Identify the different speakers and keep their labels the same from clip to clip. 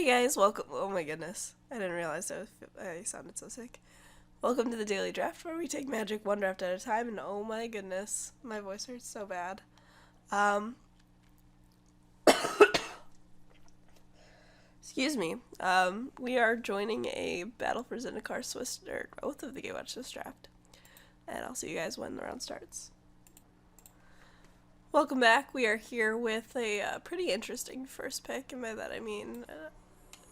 Speaker 1: Hey guys, welcome. Oh my goodness. I didn't realize I sounded so sick. Welcome to the Daily Draft, where we take magic one draft at a time, and oh my goodness, my voice hurts so bad. Um, Excuse me. We are joining a Battle for Zendikar Swiss, or Oath of the Gatewatch Swiss draft. And I'll see you guys when the round starts. Welcome back. We are here with a pretty interesting first pick, and by that I mean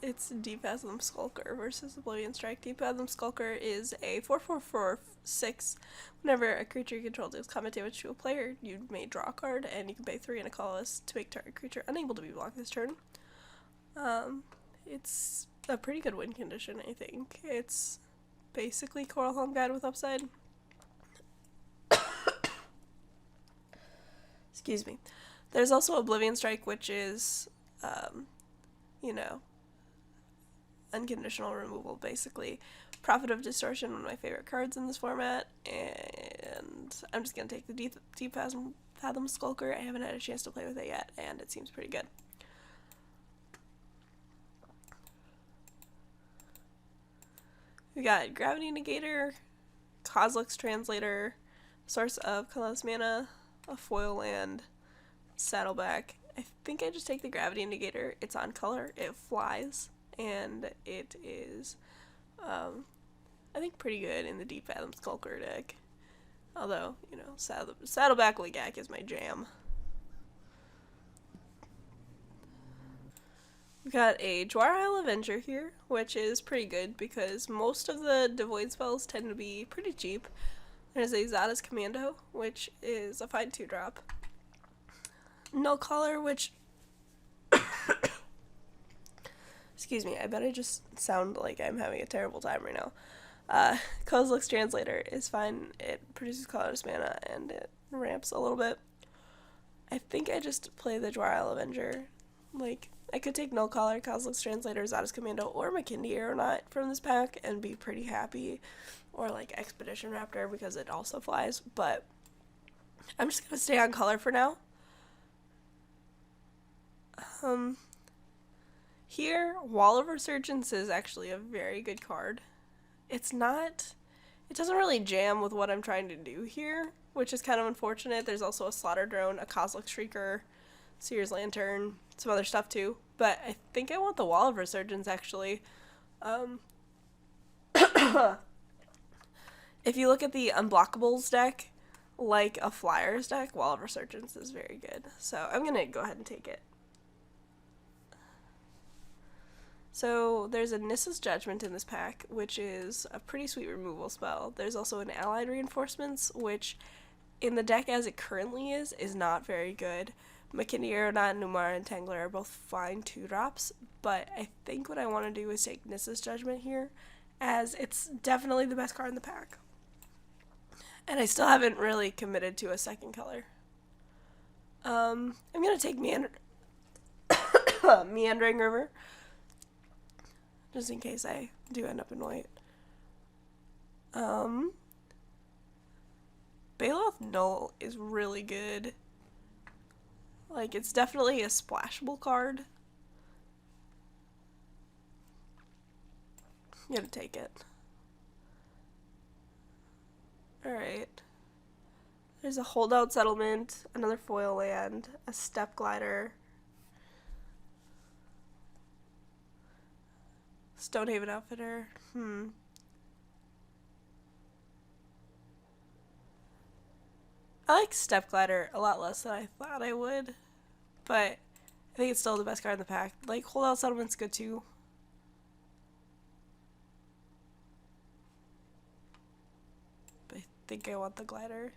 Speaker 1: it's Deep Fathom Skulker versus Oblivion Strike. Deep Fathom Skulker is a 4/4/4/6. Whenever a creature you control deals combat damage to a player, you may draw a card, and you can pay 3 and a colorless to make target creature unable to be blocked this turn. It's a pretty good win condition, I think. It's basically Coral Helm Guide with upside. Excuse me. There's also Oblivion Strike, which is, unconditional removal, basically. Prophet of Distortion, one of my favorite cards in this format, and I'm just going to take the Deep Fathom Skulker. I haven't had a chance to play with it yet, and it seems pretty good. We got Gravity Negator, Kozilek's Translator, Source of Colorless Mana, a foil land, Saddleback. I think I just take the Gravity Negator. It's on color, it flies, and it is, I think, pretty good in the Deep Fathom Skulker deck. Although, Saddleback Legak is my jam. We've got a Dwar Isle Avenger here, which is pretty good because most of the Devoid spells tend to be pretty cheap. There's a Zada's Commando, which is a fine 2-drop. No Collar, which... Excuse me, I bet I just sound like I'm having a terrible time right now. Kozilek's Translator is fine. It produces colorless mana, and it ramps a little bit. I think I just play the Dwar Isle Avenger. I could take No Collar, Kozilek's Translator, Zada's Commando, or McKindy Aeronaut from this pack and be pretty happy. Or Expedition Raptor because it also flies, but I'm just going to stay on color for now. Here, Wall of Resurgence is actually a very good card. It doesn't really jam with what I'm trying to do here, which is kind of unfortunate. There's also a Slaughter Drone, a Kozilek Shrieker, Seer's Lantern, some other stuff too, but I think I want the Wall of Resurgence actually. If you look at the Unblockables deck, like a Flyers deck, Wall of Resurgence is very good. So I'm going to go ahead and take it. So there's a Nissa's Judgment in this pack, which is a pretty sweet removal spell. There's also an Allied Reinforcements, which in the deck as it currently is not very good. McKindy Aeronaut and Numara Entangler are both fine 2-drops, but I think what I want to do is take Nissa's Judgment here, as it's definitely the best card in the pack. And I still haven't really committed to a second color. I'm going to take Meandering River, just in case I do end up in white. Baloth Null is really good. It's definitely a splashable card. I'm gonna take it. Alright. There's a Holdout Settlement, another foil land, a Step Glider, Stonehaven Outfitter. I like Step Glider a lot less than I thought I would, but I think it's still the best card in the pack. Holdout Settlement's good too. But I think I want the Glider.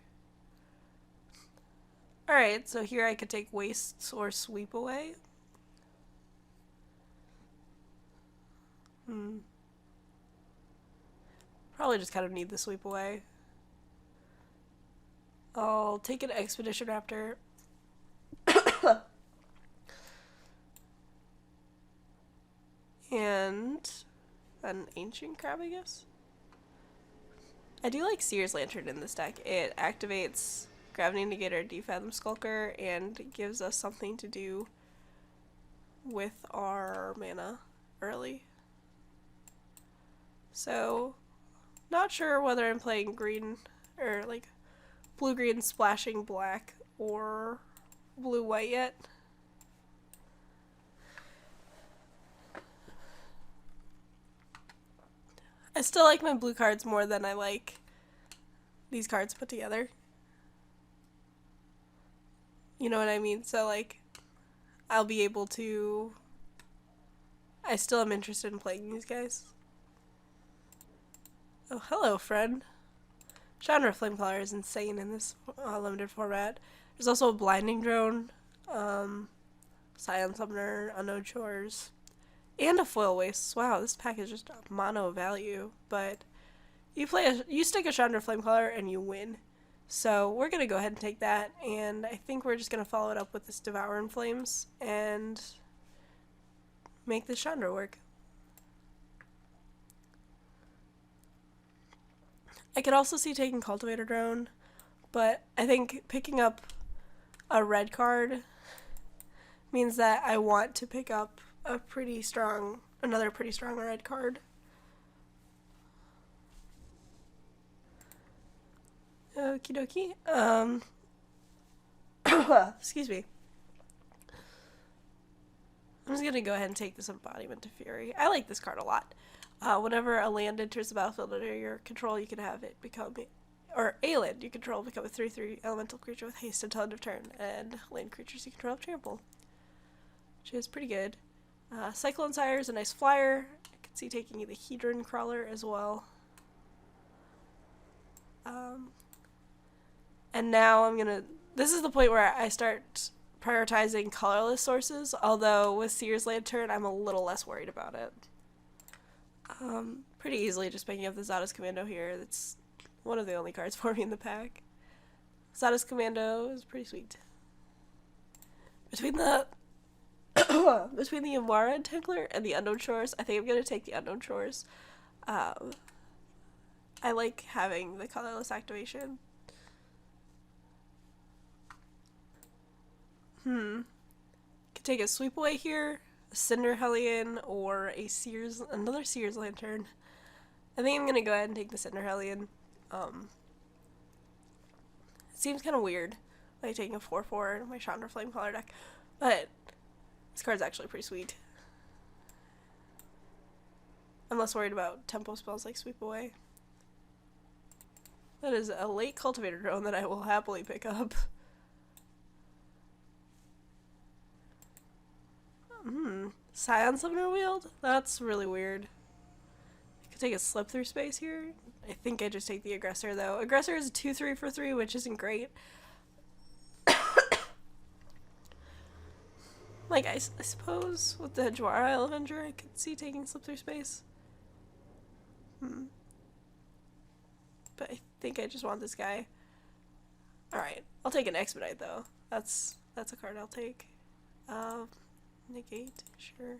Speaker 1: Alright, so here I could take Wastes or Sweep Away. Probably just kind of need the Sweep Away. I'll take an Expedition Raptor. And an Ancient Crab, I guess. I do like Seer's Lantern in this deck. It activates Gravity Negator, Deep Fathom Skulker, and gives us something to do with our mana. early. So, not sure whether I'm playing green, or like blue-green splashing black, or blue-white yet. I still like my blue cards more than I like these cards put together. You know what I mean? So, like, I'll be able to... I still am interested in playing these guys. Oh, hello, friend. Chandra Flamecaller is insane in this limited format. There's also a Blinding Drone, Scion Summoner, Unknown Shores, and a Foil Waste. Wow, this pack is just a mono value, but you stick a Chandra Flamecaller and you win. So we're going to go ahead and take that, and I think we're just going to follow it up with this Devour in Flames and make this Chandra work. I could also see taking Cultivator Drone, but I think picking up a red card means that I want to pick up another pretty strong red card. Okie dokie. Excuse me. I'm just gonna go ahead and take this Embodiment of Fury. I like this card a lot. Whenever a land enters the battlefield under your control, you can have it become, or a land you control become a 3/3 elemental creature with haste until end of turn, and land creatures you control have trample, which is pretty good. Cyclone Sire is a nice flyer. I could see taking the Hedron Crawler as well. And now this is the point where I start prioritizing colorless sources, although with Seer's Lantern, I'm a little less worried about it. Pretty easily just picking up the Zada's Commando here. That's one of the only cards for me in the pack. Zada's Commando is pretty sweet. Between the Ymara Entangler and the Unknown Shores, I think I'm going to take the Unknown Shores. I like having the colorless activation. Could take a Sweep Away here, a Cinder Hellion, or another Seer's Lantern. I think I'm gonna go ahead and take the Cinder Hellion. It seems kind of weird, like taking a 4/4 in my Chandra Flamecaller deck, but this card's actually pretty sweet. I'm less worried about tempo spells like Sweep Away. That is a late Cultivator Drone that I will happily pick up. Scion Summoner Wield? That's really weird. I could take a Slip Through Space here. I think I just take the Aggressor, though. Aggressor is a 2/3 for 3, which isn't great. Like, I suppose with the Jwara Elevenger, I could see taking Slip Through Space. But I think I just want this guy. Alright, I'll take an Expedite, though. That's a card I'll take. Negate, sure.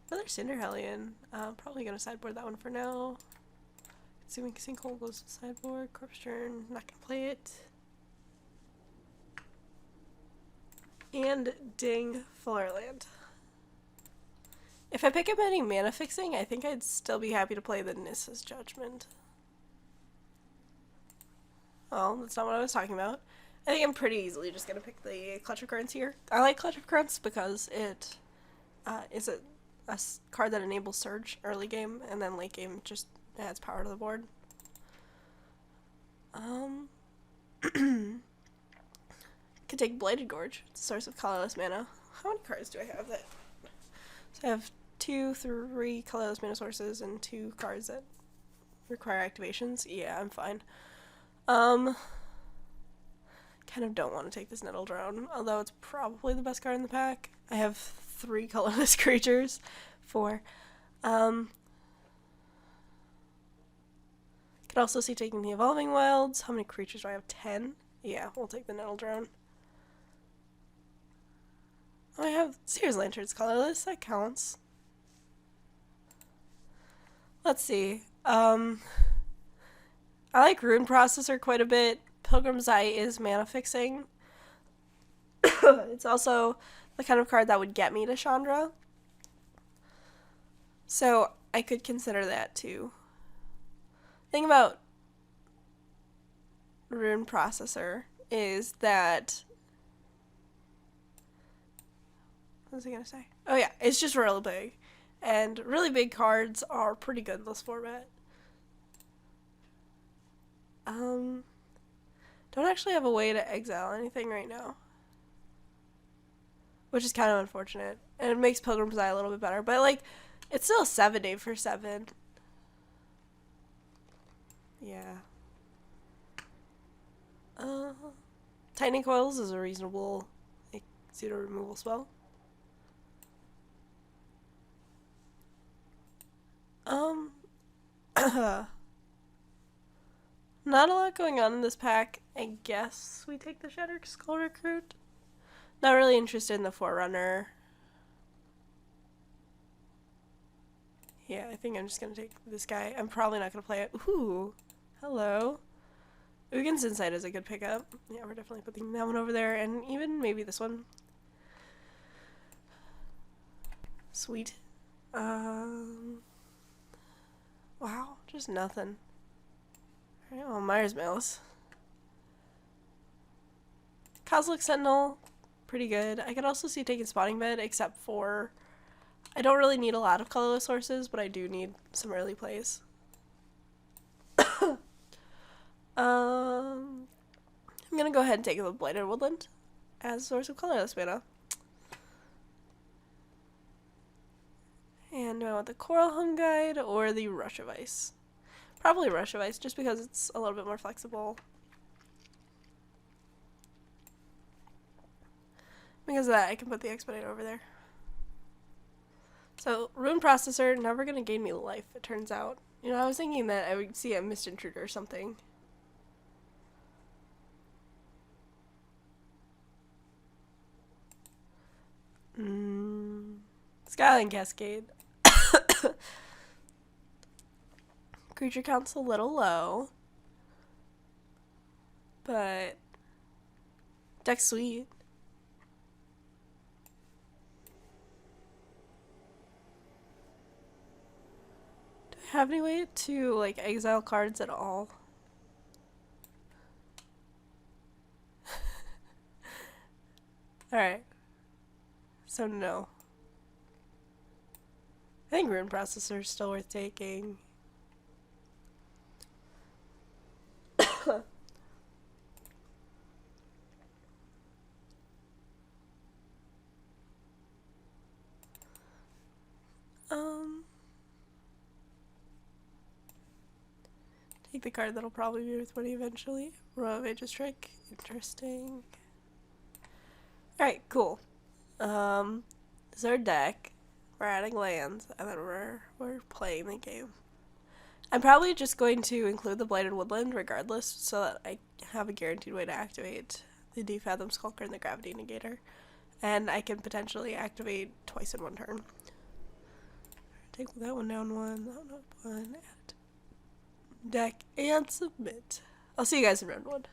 Speaker 1: Another Cinder Hellion. Probably gonna sideboard that one for now. Assuming Sinkhole goes to sideboard. Corpse Turn, not gonna play it. And ding, Fuller Land. If I pick up any mana fixing, I think I'd still be happy to play the Nissa's Judgment. Oh, that's not what I was talking about. I think I'm pretty easily just gonna pick the Clutch of Currents here. I like Clutch of Currents because it is a card that enables Surge early game, and then late game just adds power to the board. Could take Blighted Gorge. It's a source of colorless mana. How many cards do I have that? So I have 2, 3 colorless mana sources and 2 cards that require activations. Yeah, I'm fine. Kind of don't want to take this Nettle Drone, although it's probably the best card in the pack. I have 3 colorless creatures. 4. Could also see taking the Evolving Wilds. How many creatures do I have? 10? Yeah, we'll take the Nettle Drone. Oh, I have Seer's Lantern's colorless. That counts. Let's see. I like Rune Processor quite a bit. Pilgrim's Eye is mana fixing. It's also the kind of card that would get me to Chandra. So I could consider that too. Thing about Rune Processor is that, what was I gonna say? Oh yeah, it's just really big. And really big cards are pretty good in this format. Don't actually have a way to exile anything right now, which is kind of unfortunate. And it makes Pilgrim's Eye a little bit better, but like, it's still a 7-8 for 7. Yeah. Tightening Coils is a reasonable, like, pseudo removal spell. Not a lot going on in this pack. I guess we take the Shattered Skull Recruit. Not really interested in the Forerunner. Yeah, I think I'm just gonna take this guy. I'm probably not gonna play it. Ooh, hello. Ugin's Insight is a good pickup. Yeah, we're definitely putting that one over there, and even maybe this one. Sweet. Wow, just nothing. Alright, well, Myers Mills. Kozilek Sentinel, pretty good. I could also see taking Spawning Bed, except for I don't really need a lot of colorless sources, but I do need some early plays. I'm gonna go ahead and take the Blighted Woodland as a source of colorless mana. And do I want the Coral Home Guide or the Rush of Ice? Probably Rush of Ice, just because it's a little bit more flexible. Because of that, I can put the Expedite over there. So, Rune Processor, never gonna gain me life, it turns out. You know, I was thinking that I would see a Mist Intruder or something. Skyline Cascade. Creature count's a little low. But deck's sweet. Do I have any way to like exile cards at all? Alright. So no. I think Rune Processor is still worth taking. Take the card that'll probably be worth money eventually. Row of Aegis Trick. Interesting. Alright, cool. This is our deck. We're adding lands, and then we're playing the game. I'm probably just going to include the Blighted Woodland regardless, so that I have a guaranteed way to activate the Defathom Skulker and the Gravity Negator. And I can potentially activate twice in one turn. Take that one down one, that one up one, add deck, and submit. I'll see you guys in round one.